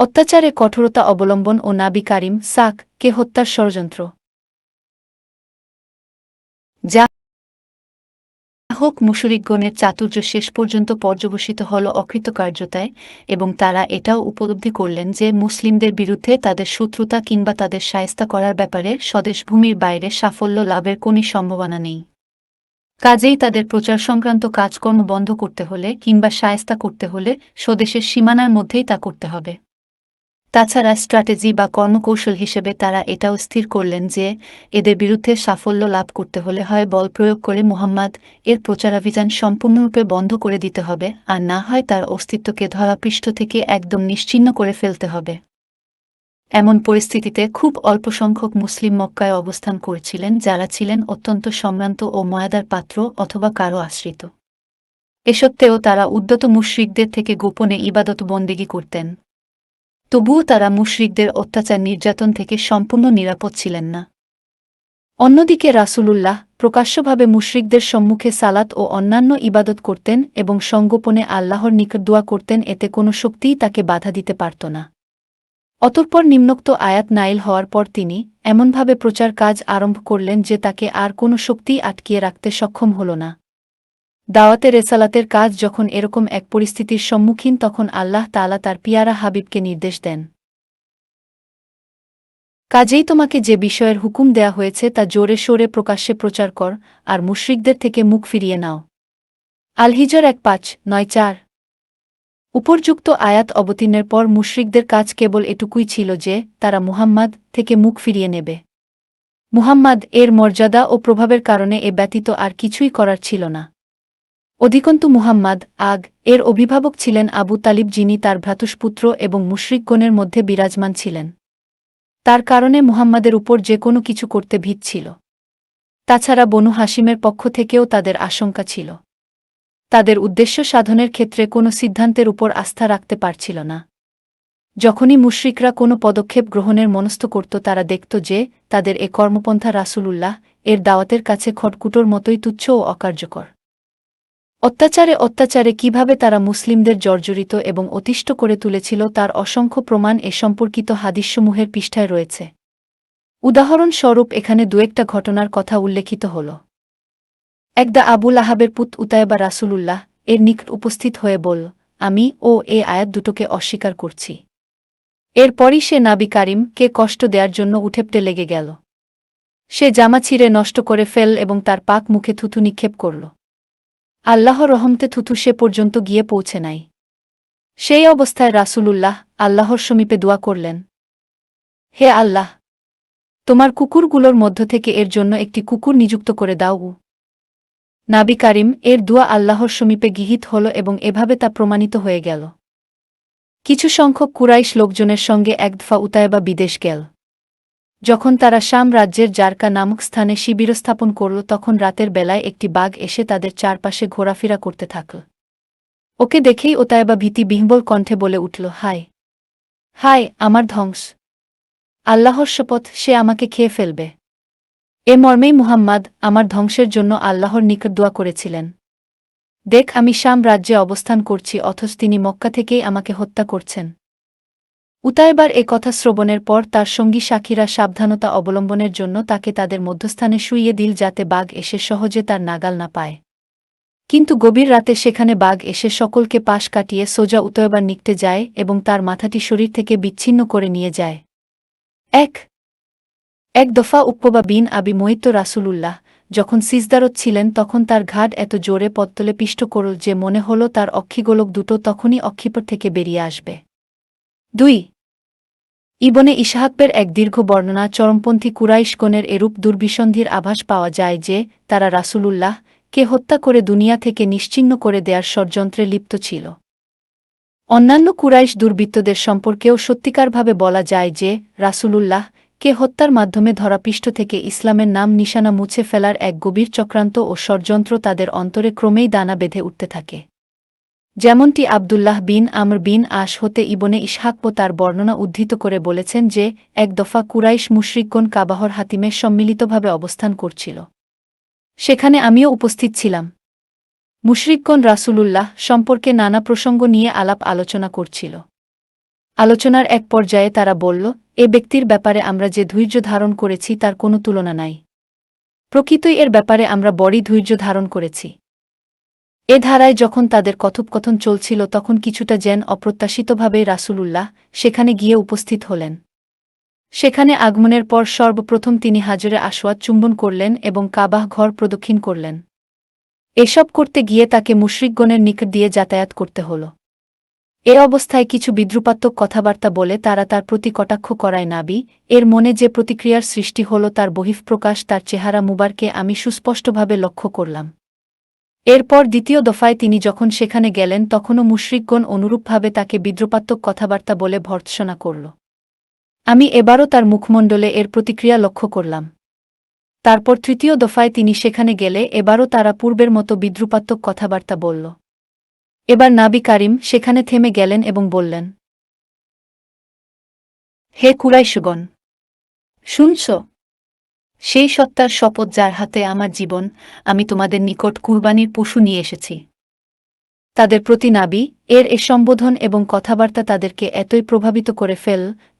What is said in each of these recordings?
অত্যাচারে কঠোরতা অবলম্বন ও নাবি কারিম কে হত্যার ষড়যন্ত্র। যা হোক, মুশরিকগণের চাতুর্য শেষ পর্যন্ত পর্যবসিত হল অকৃতকার্যতায়, এবং তারা এটাও উপলব্ধি করলেন যে মুসলিমদের বিরুদ্ধে তাদের শত্রুতা কিংবা তাদের শায়েস্তা করার ব্যাপারে স্বদেশভূমির বাইরে সাফল্য লাভের কোনই সম্ভাবনা নেই। কাজেই তাদের প্রচার সংক্রান্ত কাজকর্ম বন্ধ করতে হলে কিংবা শায়েস্তা করতে হলে স্বদেশের সীমানার মধ্যেই তা করতে হবে। তাছাড়া স্ট্র্যাটেজি বা কর্মকৌশল হিসেবে তারা এটাও স্থির করলেন যে এদের বিরুদ্ধে সাফল্য লাভ করতে হলে হয় বল প্রয়োগ করে মুহাম্মদ এর প্রচারাভিযান সম্পূর্ণরূপে বন্ধ করে দিতে হবে, আর না হয় তার অস্তিত্বকে ধরাপৃষ্ঠ থেকে একদম নিশ্চিহ্ন করে ফেলতে হবে। এমন পরিস্থিতিতে খুব অল্প সংখ্যক মুসলিম মক্কায় অবস্থান করেছিলেন, যারা ছিলেন অত্যন্ত সম্ভ্রান্ত ও ময়াদার পাত্র অথবা কারো আশ্রিত। এ সত্ত্বেও তারা উদ্যত মুশরিকদের থেকে গোপনে ইবাদত বন্দেগী করতেন। তবুও তারা মুশরিকদের অত্যাচার নির্যাতন থেকে সম্পূর্ণ নিরাপদ ছিলেন না। অন্যদিকে রাসূলুল্লাহ প্রকাশ্যভাবে মুশরিকদের সম্মুখে সালাত ও অন্যান্য ইবাদত করতেন এবং সংগোপনে আল্লাহর নিকট দোয়া করতেন, এতে কোনো শক্তিই তাকে বাধা দিতে পারত না। অতঃপর নিম্নোক্ত আয়াত নাইল হওয়ার পর তিনি এমনভাবে প্রচার কাজ আরম্ভ করলেন যে তাকে আর কোনো শক্তিই আটকিয়ে রাখতে সক্ষম হল না। দাওয়াতে রেসালাতের কাজ যখন এরকম এক পরিস্থিতির সম্মুখীন, তখন আল্লাহ তাআলা তার পিয়ারা হাবিবকে নির্দেশ দেন, কাজেই তোমাকে যে বিষয়ের হুকুম দেয়া হয়েছে তা জোরে সোরে প্রকাশ্যে প্রচার কর, আর মুশরিকদের থেকে মুখ ফিরিয়ে নাও। আল-হিজর ১:৫-৯-৪। উপর্যুক্ত আয়াত অবতীর্ণের পর মুশরিকদের কাজ কেবল এটুকুই ছিল যে তারা মুহাম্মদ থেকে মুখ ফিরিয়ে নেবে। মুহাম্মদ এর মর্যাদা ও প্রভাবের কারণে এ ব্যতীত আর কিছুই করার ছিল না। অধিকন্তু মুহাম্মদ এর অভিভাবক ছিলেন আবু তালিব, যিনি তার ভ্রাতুষ্পুত্র এবং মুশরিকগণের মধ্যে বিরাজমান ছিলেন। তার কারণে মুহাম্মাদের উপর যে কোনো কিছু করতে ভীত ছিল। তাছাড়া বনু হাশিমের পক্ষ থেকেও তাদের আশঙ্কা ছিল। তাদের উদ্দেশ্য সাধনের ক্ষেত্রে কোনো সিদ্ধান্তের উপর আস্থা রাখতে পারছিল না। যখনই মুশরিকরা কোনো পদক্ষেপ গ্রহণের মনস্থ করত, তারা দেখত যে তাদের এ কর্মপন্থা রাসূলুল্লাহ এর দাওয়াতের কাছে খড়কুটোর মতোই তুচ্ছ ও অকার্যকর। অত্যাচারে কিভাবে তারা মুসলিমদের জর্জরিত এবং অতিষ্ঠ করে তুলেছিল তার অসংখ্য প্রমাণ এ সম্পর্কিত হাদিসসমূহের পৃষ্ঠায় রয়েছে। উদাহরণস্বরূপ এখানে দুয়েকটা ঘটনার কথা উল্লেখিত হল। একদা আবু লাহাবের পুত উতায়বা রাসূলুল্লাহ এর নিকট উপস্থিত হয়ে বলল, আমি এ আয়াত দুটোকে অস্বীকার করছি। এরপরই সে নাবি কারিম কে কষ্ট দেওয়ার জন্য উঠেপটে লেগে গেল। সে জামা ছিঁড়ে নষ্ট করে ফেল এবং তার পাক মুখে থুথু নিক্ষেপ করল। আল্লাহর রহমতে থুথু সে পর্যন্ত গিয়ে পৌঁছে নাই। সেই অবস্থায় রাসূলুল্লাহ আল্লাহর সমীপে দোয়া করলেন, হে আল্লাহ, তোমার কুকুরগুলোর মধ্য থেকে এর জন্য একটি কুকুর নিযুক্ত করে দাও। নাবি কারিম এর দোয়া আল্লাহর সমীপে গৃহীত হল এবং এভাবে তা প্রমাণিত হয়ে গেল। কিছু সংখ্যক কুরাইশ লোকজনের সঙ্গে এক দফা উতায়বা বিদেশ গেল। যখন তারা শাম রাজ্যের জারকা নামক স্থানে শিবির স্থাপন করল, তখন রাতের বেলায় একটি বাঘ এসে তাদের চারপাশে ঘোরাফেরা করতে থাকল। ওকে দেখেই উতায়বা ভীতিবিহ্বল কণ্ঠে বলে উঠল, হায় হায়, আমার ধ্বংস! আল্লাহর শপথ, সে আমাকে খেয়ে ফেলবে। এ মর্মেই মুহাম্মদ আমার ধ্বংসের জন্য আল্লাহর নিকট দোয়া করেছিলেন। দেখ, আমি শাম রাজ্যে অবস্থান করছি, অথচ তিনি মক্কা থেকেই আমাকে হত্যা করছেন। উতায়বার এ কথা শ্রবণের পর তার সঙ্গী সাক্ষীরা সাবধানতা অবলম্বনের জন্য তাকে তাদের মধ্যস্থানে শুইয়ে দিল, যাতে বাঘ এসে সহজে তার নাগাল না পায়। কিন্তু গভীর রাতে সেখানে বাঘ এসে সকলকে পাশ কাটিয়ে সোজা উতায়বার নিকটে যায় এবং তার মাথাটি শরীর থেকে বিচ্ছিন্ন করে নিয়ে যায়। এক দফা উকবা বিন আবি মুয়িত রাসূলুল্লাহ যখন সিজদারত ছিলেন, তখন তার ঘাড় এত জোরে পত্তলে পিষ্ট করল যে মনে হল তার অক্ষিগোলক দুটো তখনই অক্ষিপট থেকে বেরিয়ে আসবে। ২ ইবনে ইসহাকের এক দীর্ঘ বর্ণনা চরমপন্থী কুরাইশগণের এরূপ দুর্বিসন্ধির আভাস পাওয়া যায় যে তারা রাসূলুল্লাহ কে হত্যা করে দুনিয়া থেকে নিশ্চিহ্ন করে দেয়ার ষড়যন্ত্রে লিপ্ত ছিল। অন্যান্য কুরাইশ দুর্বৃত্তদের সম্পর্কেও সত্যিকারভাবে বলা যায় যে রাসূলুল্লাহ কে হত্যার মাধ্যমে ধরাপৃষ্ঠ থেকে ইসলামের নাম নিশানা মুছে ফেলার এক গভীর চক্রান্ত ও ষড়যন্ত্র তাদের অন্তরে ক্রমেই দানা বেঁধে উঠতে থাকে। যেমনটি আবদুল্লাহ বিন আমর বিন আশ হতে ইবনে ইসহাক তার বর্ণনা উদ্ধৃত করে বলেছেন যে এক দফা কুরাইশ মুশরিকগণ কাবাহর হাতিমে সম্মিলিতভাবে অবস্থান করছিল। সেখানে আমিও উপস্থিত ছিলাম। মুশরিকগণ রাসূলুল্লাহ সম্পর্কে নানা প্রসঙ্গ নিয়ে আলাপ আলোচনা করছিল। আলোচনার এক পর্যায়ে তারা বলল, এ ব্যক্তির ব্যাপারে আমরা যে ধৈর্য ধারণ করেছি তার কোনো তুলনা নাই। প্রকৃতই এর ব্যাপারে আমরা বড়ই ধৈর্য ধারণ করেছি। এ ধারায় যখন তাদের কথোপকথন চলছিল তখন কিছুটা যেন অপ্রত্যাশিতভাবেই রাসূলুল্লাহ সেখানে গিয়ে উপস্থিত হলেন। সেখানে আগমনের পর সর্বপ্রথম তিনি হাজরে আসওয়াদ চুম্বন করলেন এবং কাবাহ ঘর প্রদক্ষিণ করলেন। এসব করতে গিয়ে তাকে মুশরিকগণের নিকট দিয়ে যাতায়াত করতে হল। এ অবস্থায় কিছু বিদ্রুপাত্মক কথাবার্তা বলে তারা তার প্রতি কটাক্ষ করায় নাবি এর মনে যে প্রতিক্রিয়ার সৃষ্টি হল তার বহিঃপ্রকাশ তার চেহারা মুবারকে আমি সুস্পষ্টভাবে লক্ষ্য করলাম। এরপর দ্বিতীয় দফায় তিনি যখন সেখানে গেলেন তখনও মুশরিকগণ অনুরূপভাবে তাকে বিদ্রুপাত্মক কথাবার্তা বলে ভর্ৎসনা করল। আমি এবারও তার মুখমণ্ডলে এর প্রতিক্রিয়া লক্ষ্য করলাম। তারপর তৃতীয় দফায় তিনি সেখানে গেলে এবারও তারা পূর্বের মতো বিদ্রুপাত্মক কথাবার্তা বলল। এবার নাবি কারিম সেখানে থেমে গেলেন এবং বললেন, হে কুরাইশগণ, শুনছ? সেই সত্তার শপথ যার হাতে আমার জীবন, আমি তোমাদের নিকট কুরবানির পশু নিয়ে এসেছি। তাদের প্রতি নাবি এর এ সম্বোধন এবং কথাবার্তা তাদেরকে এতই প্রভাবিত করে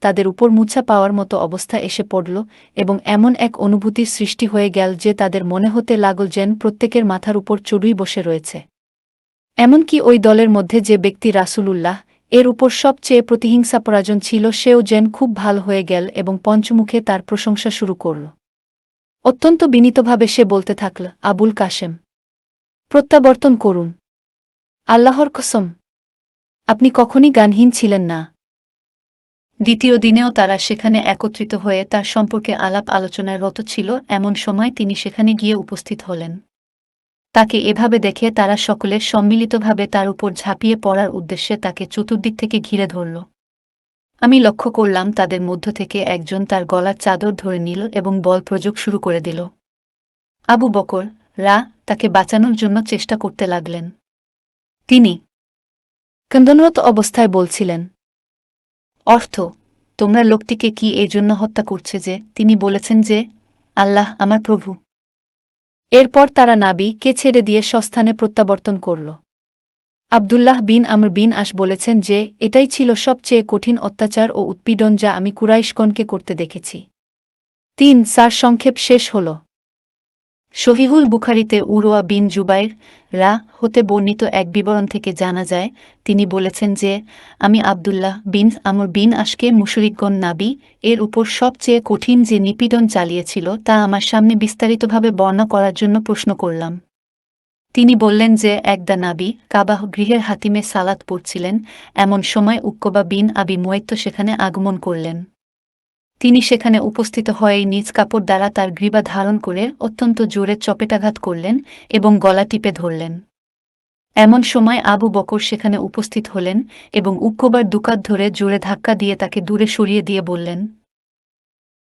তাদের উপর মুছা পাওয়ার মতো অবস্থা এসে পড়ল এবং এমন এক অনুভূতির সৃষ্টি হয়ে গেল যে তাদের মনে হতে লাগল যেন প্রত্যেকের মাথার উপর চড়ুই বসে রয়েছে। এমনকি ওই দলের মধ্যে যে ব্যক্তি রাসূলুল্লাহ এর উপর সবচেয়ে প্রতিহিংসাপরায়ণ ছিল সেও যেন খুব ভাল হয়ে গেল এবং পঞ্চমুখে তার প্রশংসা শুরু করল। অত্যন্ত বিনীতভাবে সে বলতে থাকল, আবুল কাসেম, প্রত্যাবর্তন করুন। আল্লাহর কসম, আপনি কখনই জ্ঞানহীন ছিলেন না। দ্বিতীয় দিনেও তারা সেখানে একত্রিত হয়ে তার সম্পর্কে আলাপ আলোচনায় রত ছিল এমন সময় তিনি সেখানে গিয়ে উপস্থিত হলেন। তাকে এভাবে দেখে তারা সকলে সম্মিলিতভাবে তার উপর ঝাঁপিয়ে পড়ার উদ্দেশ্যে তাকে চতুর্দিক থেকে ঘিরে ধরল। আমি লক্ষ্য করলাম তাদের মধ্য থেকে একজন তার গলার চাদর ধরে নিল এবং বল প্রয়োগ শুরু করে দিল। আবু বকর তাকে বাঁচানোর জন্য চেষ্টা করতে লাগলেন। তিনি ক্রন্দনরত অবস্থায় বলছিলেন, অর্থ, তোমরা লোকটিকে কি এই জন্য হত্যা করছে যে তিনি বলেছেন যে আল্লাহ আমার প্রভু। এরপর তারা নাবীকে ছেড়ে দিয়ে স্বস্থানে প্রত্যাবর্তন করল। আব্দুল্লাহ বিন আমর বিন আস বলেছেন যে এটাই ছিল সবচেয়ে কঠিন অত্যাচার ও উৎপীড়ন যা আমি কুরাইশগণকে করতে দেখেছি। 3 সারসংক্ষেপ শেষ হল। সহিহুল বুখারীতে উরওয়া বিন জুবাইর হতে বর্ণিত এক বিবরণ থেকে জানা যায়, তিনি বলেছেন যে আমি আব্দুল্লাহ বিন আমর বিন আশকে মুশরিকগণ নাবী এর উপর সবচেয়ে কঠিন যে নিপীড়ন চালিয়েছিল তা আমার সামনে বিস্তারিতভাবে বর্ণনা করার জন্য প্রশ্ন করলাম। তিনি বললেন যে একদা নাবী কাবাহ গৃহের হাতিমে সালাত পড়ছিলেন, এমন সময় উক্কবা বিন আবি মুয়াইত সেখানে আগমন করলেন। তিনি সেখানে উপস্থিত হয়েই নিজ কাপড় দ্বারা তার গ্রীবা ধারণ করে অত্যন্ত জোরে চপেটাঘাত করলেন এবং গলা টিপে ধরলেন। এমন সময় আবু বকর সেখানে উপস্থিত হলেন এবং উক্কবার দুকাত ধরে জোরে ধাক্কা দিয়ে তাকে দূরে সরিয়ে দিয়ে বললেন,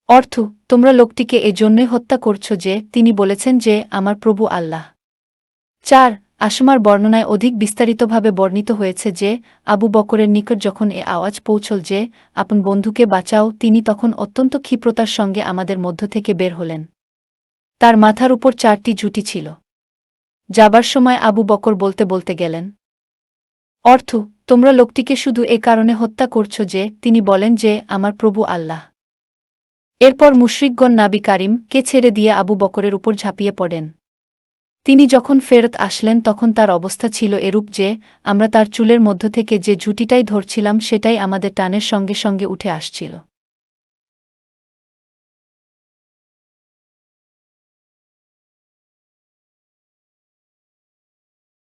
অর্থ, তোমরা লোকটিকে এজন্যই হত্যা করছ যে তিনি বলেছেন যে আমার প্রভু আল্লাহ। 4 আসমার বর্ণনায় অধিক বিস্তারিতভাবে বর্ণিত হয়েছে যে আবু বকরের নিকট যখন এ আওয়াজ পৌঁছল যে আপন বন্ধুকে বাঁচাও, তিনি তখন অত্যন্ত ক্ষিপ্রতার সঙ্গে আমাদের মধ্য থেকে বের হলেন। তার মাথার উপর 4টি জুটি ছিল। যাবার সময় আবু বকর বলতে বলতে গেলেন, অর্থ, তোমরা লোকটিকে শুধু এ কারণে হত্যা করছ যে তিনি বলেন যে আমার প্রভু আল্লাহ। এরপর মুশরিকগণ নাবী কারিমকে ছেড়ে দিয়ে আবু বকরের উপর ঝাঁপিয়ে পড়েন। তিনি যখন ফেরত আসলেন তখন তার অবস্থা ছিল এরূপ যে আমরা তার চুলের মধ্য থেকে যে ঝুঁটিটাই ধরছিলাম সেটাই আমাদের টানের সঙ্গে সঙ্গে উঠে আসছিল।